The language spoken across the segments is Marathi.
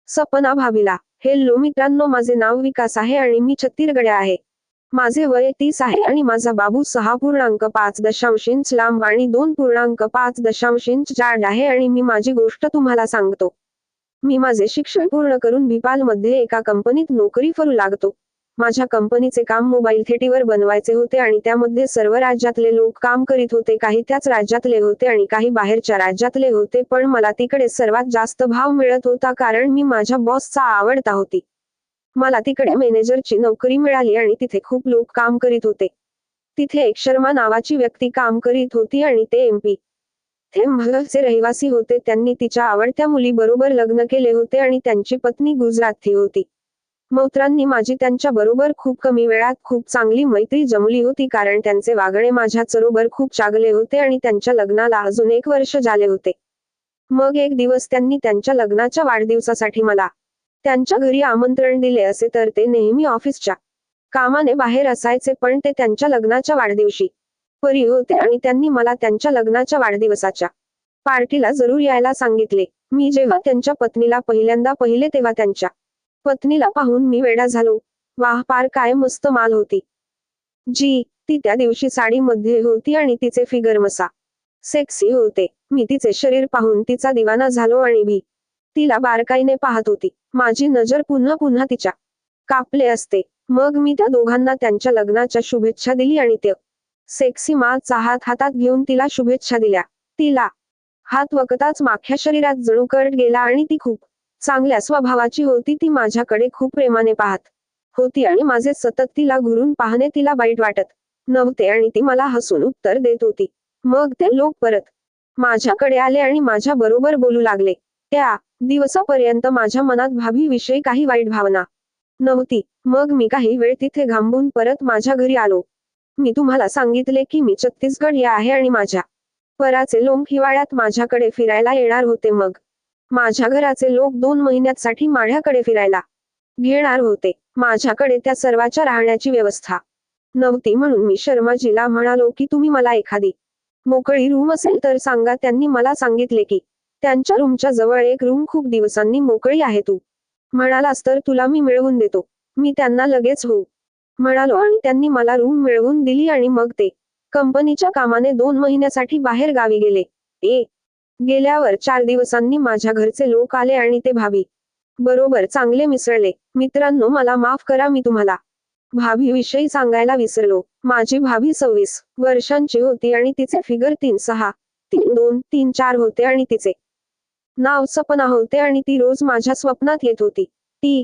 सपना भाभीला. हेल्लो मित्रांनो, माझे नाव विकास आहे आणि मी छत्तीसगड आहे. माझे वय 30 आहे आणि माझा बाबू 6.5 इंच लांब आणि 2.5 इंच जाड आहे आणि मी माझी गोष्ट तुम्हाला सांगतो. मी माझे शिक्षण पूर्ण करून भोपाळमध्ये एका कंपनीत नोकरी करू लागतो. माझ्या कंपनीचे काम मोबाईल थेटीवर बनवायचे होते आणि त्यामध्ये सर्व राज्यातले लोक काम करीत होते. काही त्याच राज्यातले होते आणि काही बाहेरच्या राज्यातले होते, पण मला तिकडे सर्वात जास्त भाव मिळत होता कारण मी माझ्या बॉसचा आवडता होती. मला तिकडे मॅनेजरची नोकरी मिळाली आणि तिथे खूप लोक काम करीत होते. तिथे एक शर्मा नावाची व्यक्ती काम करीत होती आणि ते MP ते महलचे रहिवासी होते. त्यांनी तिच्या आवडत्या मुलीबरोबर लग्न केले होते आणि त्यांची पत्नी गुजराती होती. मित्रांनी माझी त्यांच्या बरोबर खूप कमी वेळात खूप चांगली मैत्री जमली होती कारण त्यांचे वागणे माझ्या बरोबर खूप चांगले होते आणि त्यांच्या लग्नाला अजून 1 वर्ष झाले होते. मग एक दिवस त्यांनी त्यांच्या लग्नाच्या वाढदिवसासाठी मला त्यांच्या घरी आमंत्रण दिले. असे तर ते नेहमी ऑफिसच्या कामाने बाहेर असायचे, पण ते त्यांच्या लग्नाच्या वाढदिवशी घरी होते आणि त्यांनी मला त्यांच्या लग्नाच्या वाढदिवसाच्या पार्टीला जरूर यायला सांगितले. मी जेव्हा त्यांच्या पत्नीला पहिल्यांदा पाहिले तेव्हा त्यांच्या पत्नीला पाहून मी वेडा झालो. वाह, पार काय मस्त माल होती जी. ती त्या दिवशी साडीमध्ये होती आणि तिचे फिगर मसा सेक्सी होते. मी तिचे शरीर पाहून तिचा दिवाना झालो आणि तिला बारकाईने पाहत होती. माझी नजर पुन्हा पुन्हा तिच्या कापले असते. मग मी त्या दोघांना त्यांच्या लग्नाच्या शुभेच्छा दिली आणि ते सेक्सी मालचा हात हातात घेऊन तिला शुभेच्छा दिल्या. तिला हात वकताच माख्या शरीरात जणू करट गेला आणि ती खूप चांगल्या स्वभावाची होती. ती माझ्याकडे खूप प्रेमाने पाहत होती आणि माझे सतत तिला घुरून पाहणे तिला वाईट वाटत नव्हते आणि ती मला हसून उत्तर देत होती. मग ते लोक परत माझ्याकडे आले आणि माझ्या बरोबर बोलू लागले. त्या दिवसापर्यंत माझ्या मनात भाभीविषयी काही वाईट भावना नव्हती. मग मी काही वेळ तिथे थांबून परत माझ्या घरी आलो. मी तुम्हाला सांगितले की मी छत्तीसगड या आहे आणि माझ्या पराचे लोक हिवाळ्यात माझ्याकडे फिरायला येणार होते. मग माझ्या घराचे लोक 2 महिन्यासाठी माझ्याकडे फिरायला घेणार होते. माझ्याकडे त्या सर्वाच्या राहण्याची व्यवस्था नव्हती, म्हणून मी शर्माजीला म्हणालो की तुम्ही मला एखादी मोकळी रूम असेल तर सांगा. त्यांनी मला सांगितले की त्यांच्या रूमच्या जवळ एक रूम खूप दिवसांनी मोकळी आहे. तू म्हणालास तर तुला मी मिळवून देतो. मी त्यांना लगेच हो म्हणालो आणि त्यांनी मला रूम मिळवून दिली आणि मग ते कंपनीच्या कामाने 2 महिन्यासाठी बाहेर गावी गेले. गेल्यावर 4 दिवसांनी माझ्या घरचे लोक आले आणि ते भाभी बरोबर चांगले मिसळले. मित्रांनो, मला माफ करा, मी तुम्हाला भाभीविषयी सांगायला विसरलो. माझी भाभी 26 वर्षांची होती आणि तिचे फिगर 3.6, 3.2, 3.4 होते आणि तिचे नाव सपना होते आणि ती रोज माझ्या स्वप्नात येत होती. ती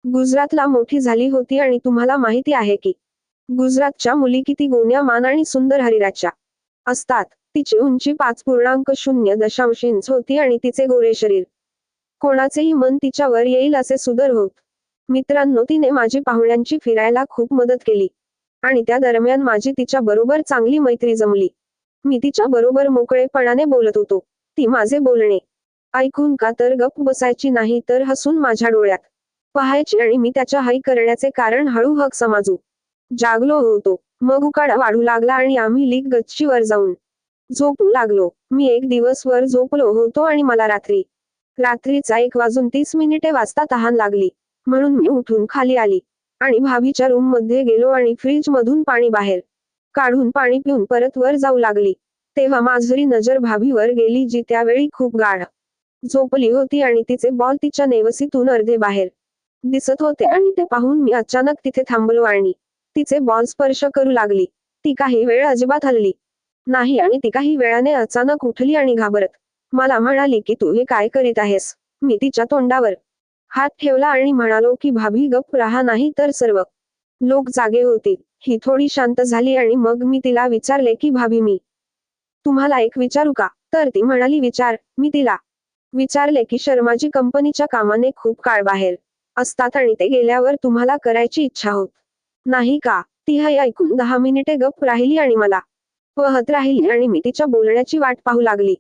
गुजरातला मोठी झाली होती आणि तुम्हाला माहिती आहे की गुजरातच्या मुली किती गोण्या आणि सुंदर हरिराच्या असतात. तिची उंची 5.0 इंच होती आणि तिचे गोरे शरीर कोणाचेही मन तिच्यावर येईल असे सुंदर होत. मित्रांनो, तिने माझी पाहुण्यांची फिरायला खूप मदत केली आणि त्या दरम्यान माझी तिच्या बरोबर चांगली मैत्री जमली. मी तिच्या बरोबर मोकळेपणाने बोलत होतो. ती माझे बोलणे ऐकून का तर गप्प बसायची नाही, तर हसून माझ्या डोळ्यात पाहायची आणि मी त्याच्या हाई करण्याचे कारण हळूहळू समजू जागलो होतो. मग उकाडा वाढू लागला आणि आम्ही गच्चीवर जाऊन झोपू लागलो. मी एक दिवस वर झोपलो होतो आणि मला रात्रीचा 1:30 वाजता तहान लागली, म्हणून मी उठून खाली आली आणि भाभीच्या रूम मध्ये गेलो आणि फ्रीज मधून पाणी बाहेर काढून पाणी पिऊन परत वर जाऊ लागली. तेव्हा माझी नजर भाभीवर गेली, जी त्यावेळी खूप गाढ झोपली होती आणि तिचे बॉल तिच्या नेवसीतून अर्धे बाहेर दिसत होते आणि ते पाहून मी अचानक तिथे थांबलो आणि तिचे बॉल स्पर्श करू लागली. ती काही वेळ अजिबात हलली नाही आणि ती काही वेळाने अचानक उठली आणि घाबरत मला म्हणाली की तू हे काय करीत आहेस. मी तिच्या तोंडावर हात ठेवला आणि म्हणालो की भाभी गप्प राहा, नाही तर सर्व लोक जागे होतील. ही थोडी शांत झाली आणि मग मी तिला विचारले की भाभी, मी तुम्हाला एक विचारू का. तर ती म्हणाली विचार. मी तिला विचारले की शर्माजी कंपनीच्या कामाने खूप काळ बाहेर असतात आणि ते गेल्यावर तुम्हाला करायची इच्छा होत नाही का. ती हे ऐकून 10 मिनिटे गप्प राहिली आणि मला पाहत राहिली आणि मी तिच्या बोलण्याची वाट पाहू लागली.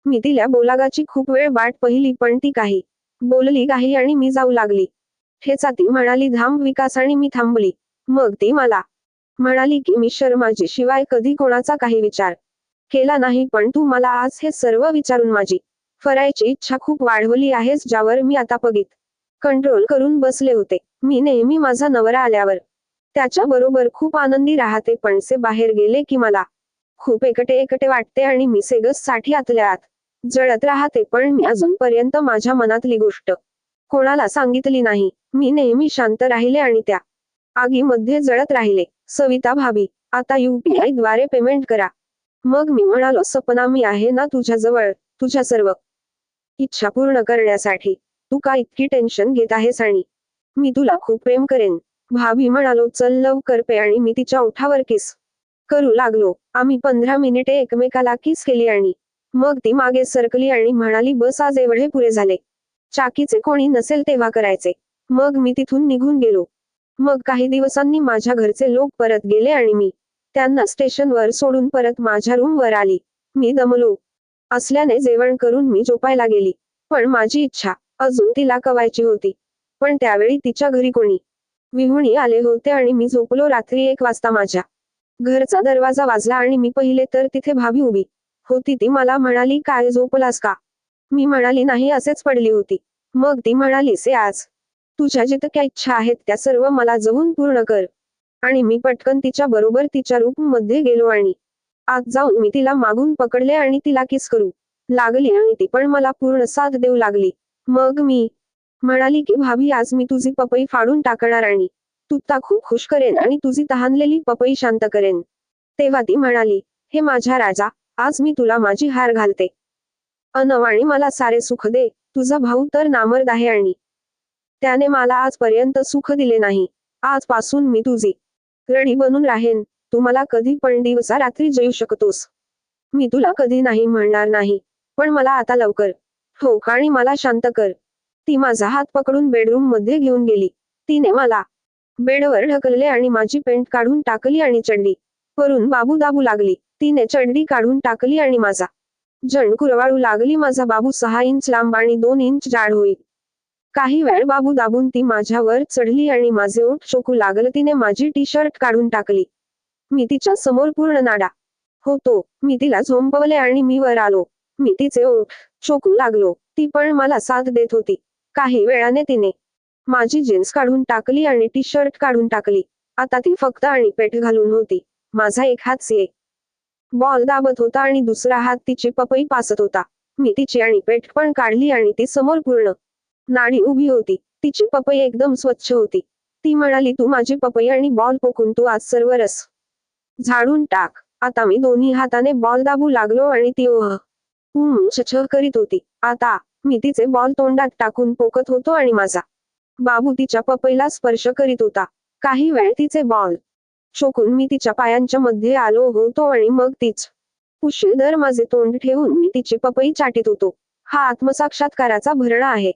मी तिला बोलागाची खूप वेळ वाट पाहिली, पण ती काही बोलली काही आणि मी जाऊ लागली. हेचा ती म्हणाली थांब विकास आणि मी थांबली. मग ती मला म्हणाली की मी शर्माजी शिवाय कधी कोणाचा काही विचार केला नाही, पण तू मला आज हे सर्व विचारून माझी करायची इच्छा खूप वाढवली आहेस, ज्यावर मी आता बघित कंट्रोल करून बसले होते. मी नेहमी माझा नवरा आल्यावर त्याच्या बरोबर खूप आनंदी राहते, पण से बाहेर गेले की मला खूप एकटे एकटे वाटते आणि मी सेगस साठी आतल्या आत जळत राहते. पण मी अजूनपर्यंत माझ्या मनातली गोष्ट कोणाला सांगितली नाही. मी नेहमी शांत राहिले आणि त्या आगीमध्ये जळत राहिले. सविता भाभी, आता UPI द्वारे पेमेंट करा. मग मी म्हणालो, सपना मी आहे ना तुझ्याजवळ, तुझ्या सर्व इच्छा पूर्ण करण्यासाठी. तू का इतकी टेन्शन घेत आहेस आणि मी तुला खूप प्रेम करेन. भाभी म्हणालो, चल लवकर पे. आणि मी तिच्या ओठावर किस करू लागलो. आम्ही 15 मिनिटे एकमेकाला किस केली आणि मग ती मागे सरकली आणि म्हणाली, बस आज एवढे पुरे झाले. चाकीचे कोणी नसेल तेव्हा करायचे. मग मी तिथून निघून गेलो. मग काही दिवसांनी माझ्या घरचे लोक परत गेले आणि मी त्यांना स्टेशनवर सोडून परत माझ्या रूमवर आली. मी दमलो असल्याने जेवण करून मी झोपायला गेली. पण माझी इच्छा अजून तिला कवायची होती. पण त्यावेळी तिच्या घरी कोणी विहुणी आले होते आणि मी झोपलो. रात्री 1 वाजता माझ्या घरचा दरवाजा वाजला आणि मी पाहिले तर तिथे भाभी उभी होती. ती मला म्हणाली, काय झोपलास का? मी म्हणाली, नाही, असेच पडली होती. मग ती म्हणाली, से आज तुझ्या जितक्या इच्छा आहेत त्या सर्व मला जवून पूर्ण कर. आणि मी पटकन तिच्या बरोबर तिच्या रूम मध्ये गेलो आणि आत जाऊन मी तिला मागून पकडले आणि तिला किस करू लागली आणि ती पण मला पूर्ण साथ देऊ लागली. मग मी म्हणाली की भाभी, आज मी तुझी पपई फाडून टाकणार आणि तुला खूप खुश करेन आणि तुझी तहानलेली पपई शांत करेन. तेव्हा ती म्हणाली, हे माझ्या राजा, आज मी तुला माझी हार घालते. आणि मला सारे सुख दे. तुझा भाऊ तर नामर्द आहे आणि त्याने मला आजपर्यंत सुख दिले नाही. आजपासून मी तुझी रडी बनून राहेन. तू मला कधी पण दिवसा रात्री जेऊ शकतोस. मी तुला कधी नाही म्हणणार नाही. पण मला आता लवकर ठोक आणि मला शांत कर. ती माझा हात पकडून बेडरूम मध्ये घेऊन गेली. तिने मला बेडवर ढकलले आणि माझी पेंट काढून टाकली आणि चड्डी वरून बाबू दाबू लागली. तिने चड्डी काढून टाकली आणि माझा जण कुरवाळू लागली. माझा बाबू 6 इंच लांब आणि 2 इंच जाड होईल. काही वेळ बाबू दाबून ती माझ्यावर चढली आणि माझे ओठ चोकू लागलं. तिने माझी टी-शर्ट काढून टाकली. मी तिच्या समोर पूर्ण नाडा होतो. मी तिला झोंपवले आणि मी वर आलो. मी तिचे ओठ चोकू लागलो. ती पण मला साथ देत होती. काही वेळाने तिने माझी जीन्स काढून टाकली आणि टी-शर्ट काढून टाकली. आता ती फक्त आणि पेट घालून होती. माझा एक हात सी बॉल दाबत होता आणि दुसरा हात तिची पपई पासत होता. मी तिची आणि पेट पण काढली आणि ती समोर पूर्ण नाडी उभी होती. तिची पपई एकदम स्वच्छ होती. ती म्हणाली, तू माझी पपई आणि बॉल पोकून तू आज सर्व रस झाडून टाक. आता मी दोन्ही हाताने बॉल दाबू लागलो आणि ती छछ करीत होती. आता मी तिचे बॉल तोंडात टाकून पोकत होतो आणि माझा बाबू तिच्या पपईला स्पर्श करीत होता. काही वेळ तिचे बॉल चोकून मी तिच्या पायांच्या मध्ये आलो होतो आणि मग तीच उशीर माझे तोंड ठेवून मी तिची पपई चाटीत होतो. हा आत्मसाक्षात्काराचा भरणा आहे.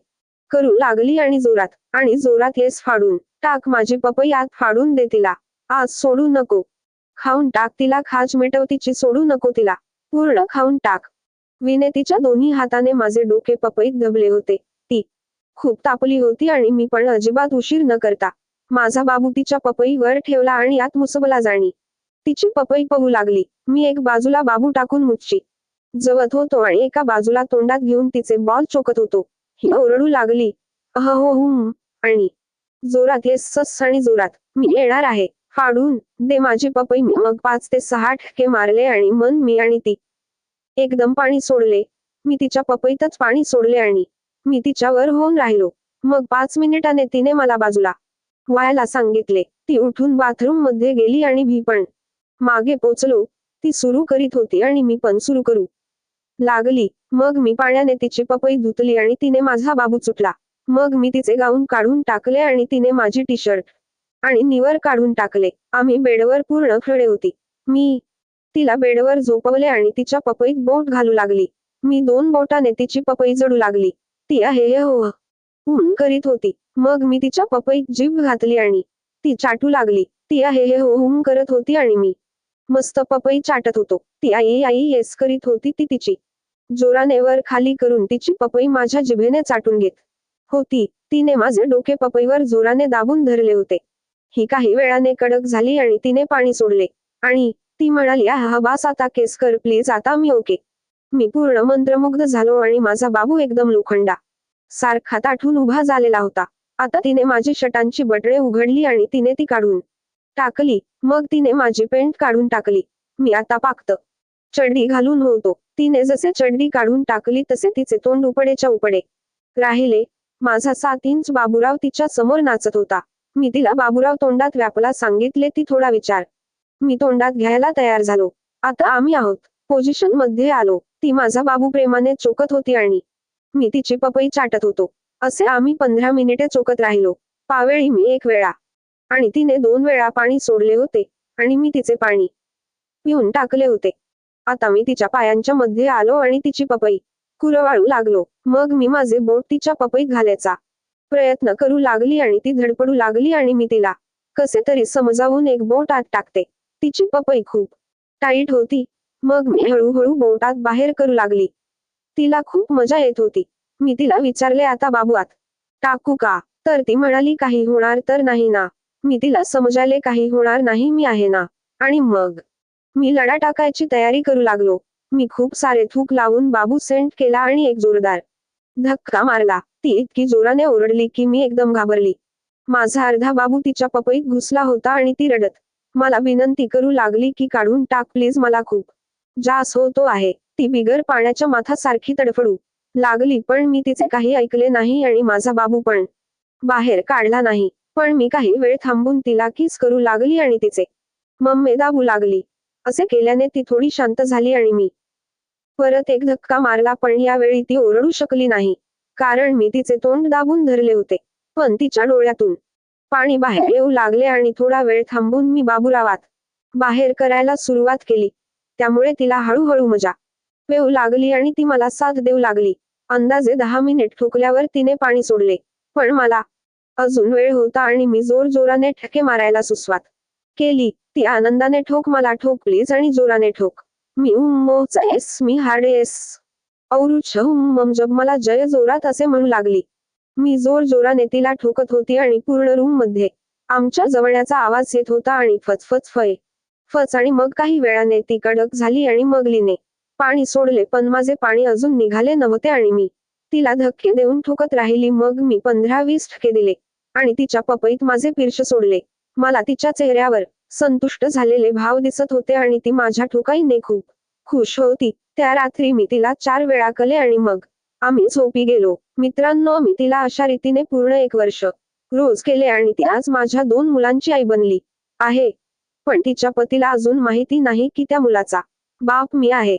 करू लागली आणि जोरात येस फाडून टाक. माझी पपई आत फाडून दे. तिला आज सोडू नको. खाऊन टाक. तिला खाज मिटव. तिची सोडू नको. तिला पूर्ण खाऊन टाक. विने तिच्या दोन्ही हाताने माझे डोके पपईत दबले होते. ती खूप तापली होती आणि मी पण अजिबात उशीर न करता माझा बाबू तिच्या पपईवर ठेवला आणि आत मुसबला जाणी तिची पपई पहू लागली. मी एक बाजूला बाबू टाकून मुच्ची जवत होतो आणि एका बाजूला तोंडात घेऊन तिचे बॉल चोकत होतो. ही ओरडू लागली, आणि जोरात येस आणि जोरात मी येणार आहे. फाडून दे माझी पपई. मी मग 5 ते 6 ठपके मारले आणि मी आणि ती एकदम पाणी सोडले. मी तिच्या पपईतच पाणी सोडले आणि मी तिच्यावर होऊन राहिलो. मग 5 मिनिटाने तिने मला बाजूला व्हायला सांगितले. ती उठून बाथरूम मध्ये गेली आणि मी पण मागे पोचलो. ती सुरू करीत होती आणि मी पण सुरू करू लागली. मग मी पाण्याने तिची पपई धुतली आणि तिने माझा बाबू चुटला. मग मी तिचे गाऊन काढून टाकले आणि तिने माझी टी-शर्ट आणि निवर काढून टाकले. आम्ही बेडवर पूर्ण खडे होती. मी तिला बेडवर झोपवले आणि तिच्या पपईत बोट घालू लागली. मी 2 बोटाने तिची पपई जडू लागली. ती करीत होती. मग मी तिच्या पपईत जीभ घातली आणि ती चाटू लागली. ती करत होती आणि मी मस्त पपई चाटत होतो. ती आई येस करीत होती. ती तिची जोराने वर खाली करून तिची पपई माझ्या जिभेने चाटून घेत होती. तिने माझे डोके पपईवर जोराने दाबून धरले होते. ही काही वेळाने कडक झाली आणि तिने पाणी सोडले आणि ती म्हणाली, बास आता केस कर प्लीज. आता मी ओके. मी पूर्ण मंत्रमुग्ध झालो आणि माझा बाबू एकदम लोखंडा सारखा ताठून उभा झालेला होता. आता तिने माझी शर्टांची बटणे उघडली आणि तिने ती काढून टाकली. मग तिने माझी पेंट काढून टाकली. मी आता फक्त चड्डी घालून होतो. तिने जसे चड्डी काढून टाकली तसे तिचे तोंड उपडेच्या उपडे राहिले. माझा 7 इंच बाबूराव तिच्या समोर नाचत होता. मी तिला बाबूराव तोंडात व्यापला सांगितले. ती थोडा विचार मी तोंडात घ्यायला तयार झालो. आता आम्ही आहोत पोझिशन मध्ये आलो. ती माझा बाबू प्रेमाने चोखत होती आणि मी तिची पपई चाटत होतो. असे आम्ही 15 मिनिटे चोखत राहिलो. पावेळी मी 1 वेळा आणि तिने 2 वेळा पाणी सोडले होते आणि मी तिचे पाणी पिऊन टाकले होते. आता मी तिच्या पायांच्या मध्ये आलो आणि तिची पपई कुरवाळू लागलो. मग मी माझे बोट तिच्या पपईत घालायचा प्रयत्न करू लागली आणि ती धडपडू लागली आणि मी तिला कसे तरी समजावून एक बोट आत टाकते. तिची पपई खूप टाईट होती. मग मी हळूहळू बोटात बाहेर करू लागली. तिला खूप मजा येत होती. मी तिला विचारले, आता बाबू आत टाकू का? तर ती म्हणाली, काही होणार तर नाही ना? मी तिला समजायले, काही होणार नाही, मी आहे ना. आणि मग मी लडा टाकायची तयारी करू लागलो. मी खूप सारे थूक लावून बाबू सेंट केला आणि एक जोरदार धक्का मारला. ती इतकी जोराने ओरडली की मी एकदम घाबरली. माझा अर्धा बाबू तिच्या पपईत घुसला होता आणि ती रडत मला विनंती करू लागली की काढून टाक प्लीज, मला खूप जास होतो आहे. ती बिगर पाण्याच्या माठासारखी तडफडू लागली, पण मी तिचे काही ऐकले नाही आणि माझा बाबू पण बाहेर काढला नाही. पण मी काही वेळ थांबून तिला किस करू लागली आणि तिचे मम्मे दाबू लागली. असे केल्याने ती थोडी शांत झाली आणि मी परत एक धक्का मारला, पण यावेळी ती ओरडू शकली नाही. कारण मी तिचे तोंड दाबून धरले होते. पण तिच्या डोळ्यातून पाणी बाहेर येऊ लागले आणि थोडा वेळ थांबून मी बाबूरावात बाहेर करायला सुरुवात केली. त्यामुळे तिला हळूहळू मजा येऊ लागली आणि ती मला साथ देऊ लागली. अंदाजे 10 मिनिट ठोकल्यावर तिने पाणी सोडले. पण मला अजून वेळ होता आणि मी जोराने ठके मारायला सुरुवात केली. ती आनंदाने ठोक, मला ठोक प्लीज, आणि जोराने ठोक. मी उम्मोचा एस, मी हार्डेस औरुछ उम्मम जब मला जय जोरात असे म्हणू लागली. मी जोराने तिला ठोकत होती आणि पूर्ण रूम मध्ये आमच्या जवळण्याचा आवाज येत होता आणि फच फच आणि मग काही वेळाने ती कडक झाली आणि मग लीने पाणी सोडले. पण माझे पाणी अजून निघाले नव्हते आणि मी तिला धक्के देऊन ठोकत राहिली. मग मी 15-20 ठके दिले आणि तिच्या पपईत माझे पीर्ष सोडले. मला तिच्या चेहऱ्यावर संतुष्ट झालेले भाव दिसत होते आणि ती माझ्या ठोकाईने खूप खुश होती. त्या रात्री मी तिला 4 वेळा कले आणि मग आम्ही झोपी गेलो. मित्रांनो, मी तिला अशा रीतीने पूर्ण 1 वर्ष रोज केले आणि ती आज माझ्या 2 मुलांची आई बनली आहे. पण तिच्या पतीला अजून माहिती नाही की त्या मुलाचा बाप मी आहे.